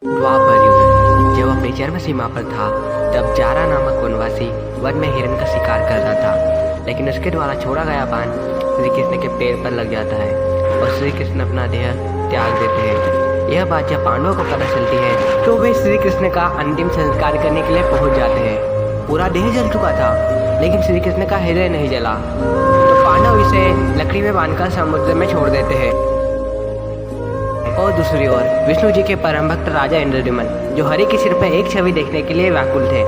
द्वापर युग जब अपनी चरम सीमा पर था, तब जारा नामक वनवासी वन में हिरण का शिकार कर रहा था। लेकिन उसके द्वारा छोड़ा गया बाण श्री कृष्ण के पैर पर लग जाता है और श्री कृष्ण अपना देह त्याग देते हैं। यह बात जब पांडवों को पता चलती है तो वे श्री कृष्ण का अंतिम संस्कार करने के लिए पहुंच जाते हैं। पूरा देह जल चुका था, लेकिन श्री कृष्ण का हृदय नहीं जला, तो पांडव इसे लकड़ी में बांधकर समुद्र में छोड़ देते हैं। और दूसरी ओर विष्णु जी के परम भक्त राजा इंद्रद्युम्न, जो हरि के सिर पर एक छवि देखने के लिए व्याकुल थे,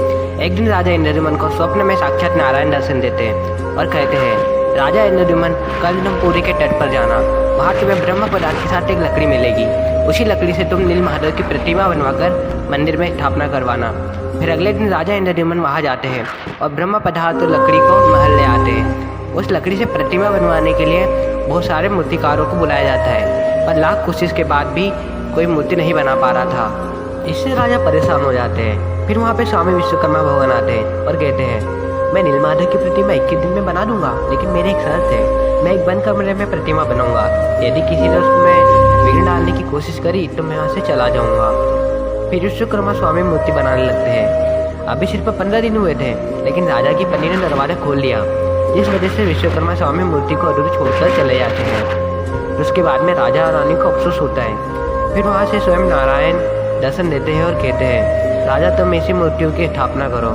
एक दिन राजा इंद्रद्युम्न को स्वप्न में साक्षात नारायण दर्शन देते हैं और कहते हैं, राजा इंद्रद्युम्न, कल तुम पुरी के तट पर जाना, वहाँ तुम्हें ब्रह्म पदार्थ के साथ एक लकड़ी मिलेगी। उसी लकड़ी से तुम नील महादेव की प्रतिमा बनवाकर मंदिर में स्थापना करवाना। फिर अगले दिन राजा इंद्रद्युम्न वहाँ जाते हैं और ब्रह्म पदार्थ लकड़ी को महल ले आते हैं। उस लकड़ी से प्रतिमा बनवाने के लिए बहुत सारे मूर्तिकारों को बुलाया जाता है, पर लाख कोशिश के बाद भी कोई मूर्ति नहीं बना पा रहा था। इससे राजा परेशान हो जाते हैं। फिर वहाँ पे स्वामी विश्वकर्मा भगवान आते हैं और कहते हैं, मैं नीलमाधव की प्रतिमा 21 दिन में बना दूंगा, लेकिन मेरी एक शर्त है, मैं एक बंद कमरे में प्रतिमा बनाऊंगा। यदि किसी ने उसमें विघ्न डालने की कोशिश करी तो मैं यहाँ से चला जाऊंगा। फिर विश्वकर्मा स्वामी मूर्ति बनाने लगते हैं। अभी सिर्फ 15 दिन हुए थे, लेकिन राजा की पत्नी ने दरवाजा खोल दिया, जिस वजह से विश्वकर्मा स्वामी मूर्ति को अधूरी छोड़कर चले जाते हैं। उसके बाद में राजा और रानी को अफसोस होता है। फिर वहाँ से स्वयं नारायण दर्शन देते हैं और कहते हैं, राजा तुम ऐसी मूर्तियों की स्थापना करो